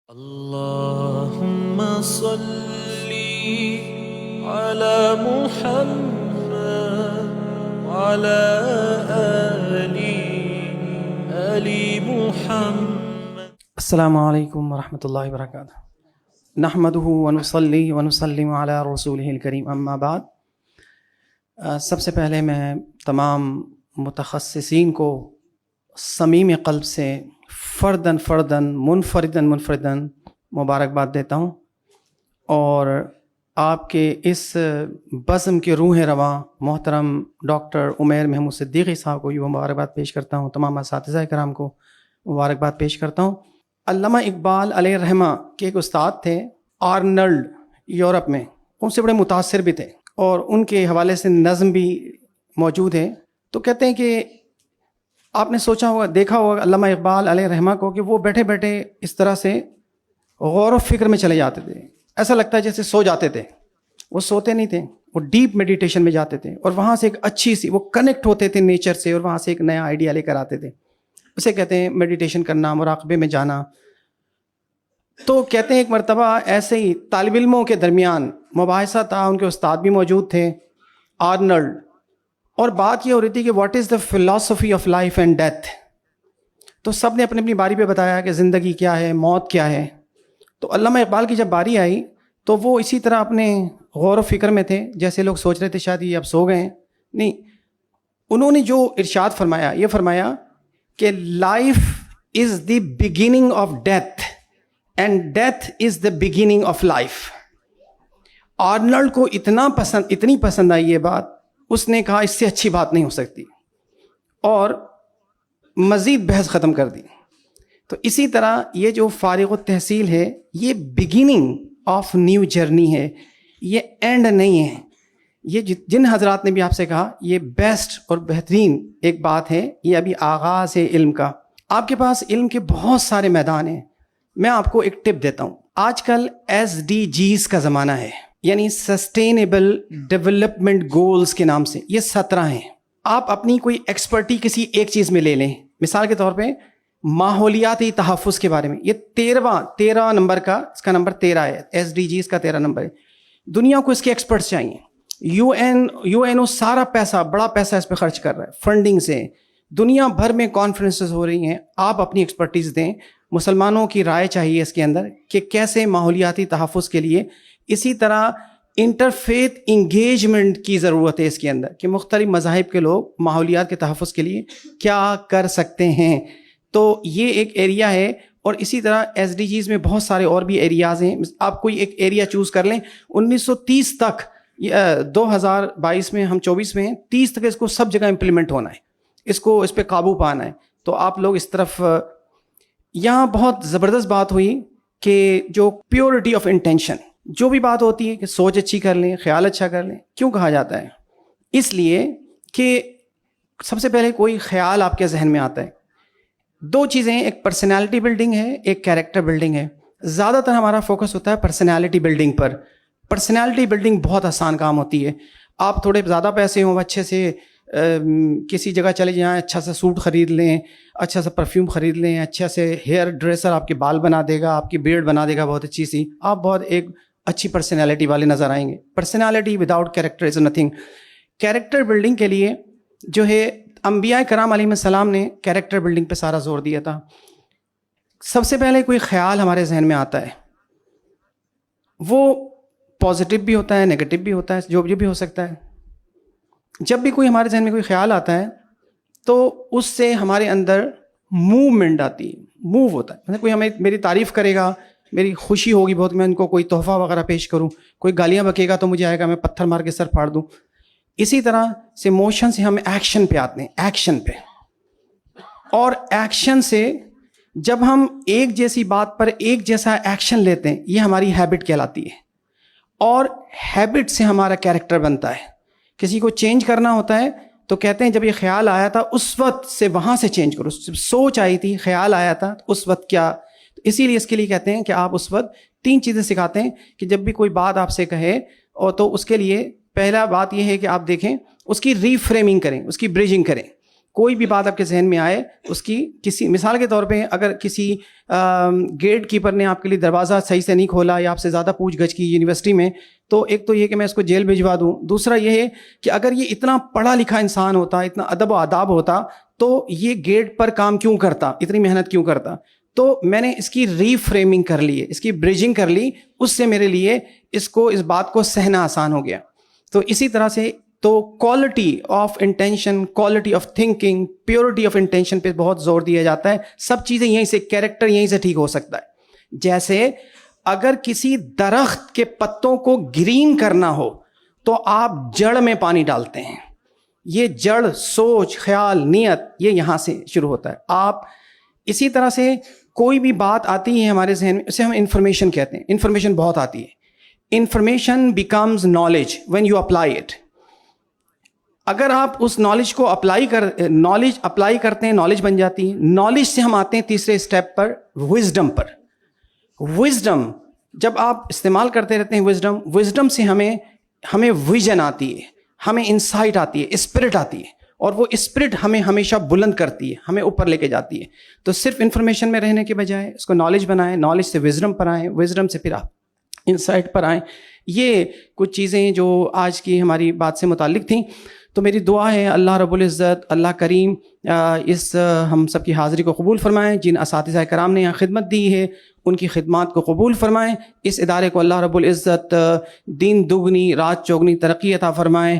اللهم صل على محمد وعلى آل محمد. السلام علیکم ورحمۃ اللہ وبرکاتہ. نحمده ونصلی ونسلم علی رسولہ الکریم، اما بعد. سب سے پہلے میں تمام متخصصین کو صمیم قلب سے فرداً منفرداً مبارکباد دیتا ہوں، اور آپ کے اس بزم کے روح رواں محترم ڈاکٹر عمیر محمود صدیقی صاحب کو یہ مبارکباد پیش کرتا ہوں. تمام اساتذہ کرام کو مبارکباد پیش کرتا ہوں. علامہ اقبال علیہ الرحمہ کے ایک استاد تھے، آرنلڈ، یورپ میں. ان سے بڑے متاثر بھی تھے اور ان کے حوالے سے نظم بھی موجود ہے. تو کہتے ہیں کہ آپ نے سوچا ہوگا، دیکھا ہوگا علامہ اقبال علیہ الرحمہ کو کہ وہ بیٹھے بیٹھے اس طرح سے غور و فکر میں چلے جاتے تھے. ایسا لگتا ہے جیسے سو جاتے تھے. وہ سوتے نہیں تھے، وہ ڈیپ میڈیٹیشن میں جاتے تھے، اور وہاں سے ایک اچھی سی وہ کنیکٹ ہوتے تھے نیچر سے، اور وہاں سے ایک نیا آئیڈیا لے کر آتے تھے. اسے کہتے ہیں میڈیٹیشن کرنا، مراقبے میں جانا. تو کہتے ہیں ایک مرتبہ ایسے ہی طالب علموں کے درمیان مباحثہ تھا، ان کے استاد بھی موجود تھے، آرنلڈ، اور بات یہ ہو رہی تھی کہ what is the philosophy of life and death. تو سب نے اپنی اپنی باری پہ بتایا کہ زندگی کیا ہے، موت کیا ہے. تو علامہ اقبال کی جب باری آئی تو وہ اسی طرح اپنے غور و فکر میں تھے، جیسے لوگ سوچ رہے تھے شاید یہ اب سو گئے ہیں. نہیں، انہوں نے جو ارشاد فرمایا، یہ فرمایا کہ life is the beginning of death and death is the beginning of life. Arnold کو اتنی پسند آئی یہ بات، اس نے کہا اس سے اچھی بات نہیں ہو سکتی، اور مزید بحث ختم کر دی. تو اسی طرح یہ جو فارغ التحصیل ہے، یہ بگننگ آف نیو جرنی ہے، یہ اینڈ نہیں ہے. یہ جن حضرات نے بھی آپ سے کہا، یہ بیسٹ اور بہترین ایک بات ہے، یہ ابھی آغاز ہے علم کا. آپ کے پاس علم کے بہت سارے میدان ہیں. میں آپ کو ایک ٹپ دیتا ہوں. آج کل SDGs کا زمانہ ہے، یعنی سسٹینیبل ڈیولپمنٹ گولز کے نام سے. یہ 17 ہیں. آپ اپنی کوئی ایکسپرٹی کسی ایک چیز میں لے لیں. مثال کے طور پہ ماحولیاتی تحفظ کے بارے میں، یہ 13 نمبر کا، اس کا نمبر 13 ہے، SDGs کا 13 نمبر ہے. دنیا کو اس کے ایکسپرٹس چاہیے. UN سارا پیسہ، بڑا پیسہ اس پہ خرچ کر رہا ہے، فنڈنگ سے. دنیا بھر میں کانفرنسز ہو رہی ہیں. آپ اپنی ایکسپرٹیز دیں. مسلمانوں کی رائے چاہیے اس کے اندر کہ کیسے ماحولیاتی تحفظ کے لیے. اسی طرح انٹرفیتھ انگیجمنٹ کی ضرورت ہے اس کے اندر، کہ مختلف مذاہب کے لوگ ماحولیات کے تحفظ کے لیے کیا کر سکتے ہیں. تو یہ ایک ایریا ہے. اور اسی طرح SDGs میں بہت سارے اور بھی ایریاز ہیں. آپ کوئی ایک ایریا چوز کر لیں. 1930 تک، 2022 میں ہم 24 میں ہیں، 30 تک اس کو سب جگہ امپلیمنٹ ہونا ہے، اس پہ قابو پانا ہے. تو آپ لوگ اس طرف. یہاں بہت زبردست بات ہوئی کہ جو پیورٹی آف انٹینشن، جو بھی بات ہوتی ہے کہ سوچ اچھی کر لیں، خیال اچھا کر لیں. کیوں کہا جاتا ہے؟ اس لیے کہ سب سے پہلے کوئی خیال آپ کے ذہن میں آتا ہے. 2 چیزیں ہیں، ایک پرسنالٹی بلڈنگ ہے، ایک کیریکٹر بلڈنگ ہے. زیادہ تر ہمارا فوکس ہوتا ہے پرسنالٹی بلڈنگ پر. پرسنالٹی بلڈنگ بہت آسان کام ہوتی ہے. آپ تھوڑے زیادہ پیسے ہوں، اچھے سے کسی جگہ چلے جائیں، اچھا سا سوٹ خرید لیں، اچھا سا پرفیوم خرید لیں، اچھا سے ہیئر ڈریسر آپ کے بال بنا دے گا، آپ کی بیئرڈ بنا دے گا بہت اچھی سی، آپ بہت ایک اچھی پرسنالٹی والے نظر آئیں گے. Personality without character is nothing. Character building کے لیے جو ہے، انبیاء کرام علیہ السلام نے کیریکٹر بلڈنگ پہ سارا زور دیا تھا. سب سے پہلے کوئی خیال ہمارے ذہن میں آتا ہے، وہ پازیٹیو بھی ہوتا ہے، نیگیٹو بھی ہوتا ہے، جو بھی ہو سکتا ہے. جب بھی کوئی ہمارے ذہن میں کوئی خیال آتا ہے تو اس سے ہمارے اندر موومنٹ آتی ہے، موو ہوتا ہے. کوئی میری تعریف کرے گا، میری خوشی ہوگی بہت، میں ان کو کوئی تحفہ وغیرہ پیش کروں. کوئی گالیاں بکے گا تو مجھے آئے گا میں پتھر مار کے سر پھاڑ دوں. اسی طرح سے موشن سے ہم ایکشن پہ آتے ہیں، ایکشن پہ. اور ایکشن سے جب ہم ایک جیسی بات پر ایک جیسا ایکشن لیتے ہیں، یہ ہماری ہیبٹ کہلاتی ہے. اور ہیبٹ سے ہمارا کیریکٹر بنتا ہے. کسی کو چینج کرنا ہوتا ہے تو کہتے ہیں جب یہ خیال آیا تھا اس وقت سے وہاں سے چینج کرو. سوچ آئی تھی، خیال آیا تھا، اس وقت کیا. اسی لیے اس کے لیے کہتے ہیں کہ آپ اس وقت 3 چیزیں سکھاتے ہیں کہ جب بھی کوئی بات آپ سے کہے، اور تو اس کے لیے پہلا بات یہ ہے کہ آپ دیکھیں اس کی ری فریمنگ کریں، اس کی بریجنگ کریں. کوئی بھی بات آپ کے ذہن میں آئے اس کی کسی مثال کے طور پہ اگر کسی گیٹ کیپر نے آپ کے لیے دروازہ صحیح سے نہیں کھولا یا آپ سے زیادہ پوچھ گچھ کی یونیورسٹی میں, تو ایک تو یہ کہ میں اس کو جیل بھجوا دوں. دوسرا یہ ہے کہ اگر یہ اتنا پڑھا لکھا انسان ہوتا, اتنا ادب و آداب ہوتا, تو یہ گیٹ پر کام کیوں کرتا, اتنی محنت کیوں کرتا. تو میں نے اس کی ری فریمنگ کر لی ہے, اس کی بریجنگ کر لی, اس سے میرے لیے اس بات کو سہنا آسان ہو گیا. تو اسی طرح سے تو quality of intention, quality of thinking, purity of intention پہ بہت زور دیا جاتا ہے. سب چیزیں یہیں سے, کیریکٹر یہیں سے ٹھیک ہو سکتا ہے. جیسے اگر کسی درخت کے پتوں کو گرین کرنا ہو تو آپ جڑ میں پانی ڈالتے ہیں. یہ جڑ, سوچ, خیال, نیت, یہ یہاں سے شروع ہوتا ہے. آپ اسی طرح سے کوئی بھی بات آتی ہے ہمارے ذہن میں, اسے ہم انفارمیشن کہتے ہیں. انفارمیشن بہت آتی ہے. Information becomes knowledge when you apply it. اگر آپ اس نالج کو اپلائی کرتے ہیں, نالج بن جاتی ہے. نالج سے ہم آتے ہیں تیسرے اسٹیپ پر, وزڈم پر. وزڈم جب آپ استعمال کرتے رہتے ہیں, وزڈم سے ہمیں ویژن آتی ہے, ہمیں انسائٹ آتی ہے, اسپرٹ آتی ہے, اور وہ اسپرٹ ہمیں ہمیشہ بلند کرتی ہے, ہمیں اوپر لے کے جاتی ہے. تو صرف انفارمیشن میں رہنے کے بجائے اس کو نالج بنائیں, نالج سے وزڈم پر آئیں, وزڈم سے پھر آپ انسائٹ پر آئیں. یہ کچھ چیزیں جو آج کی ہماری بات سے متعلق تھیں. تو میری دعا ہے اللہ رب العزت, اللہ کریم اس ہم سب کی حاضری کو قبول فرمائیں. جن اساتذہ کرام نے یہاں خدمت دی ہے ان کی خدمات کو قبول فرمائیں. اس ادارے کو اللہ رب العزت دین دگنی رات چوگنی ترقی عطا فرمائیں.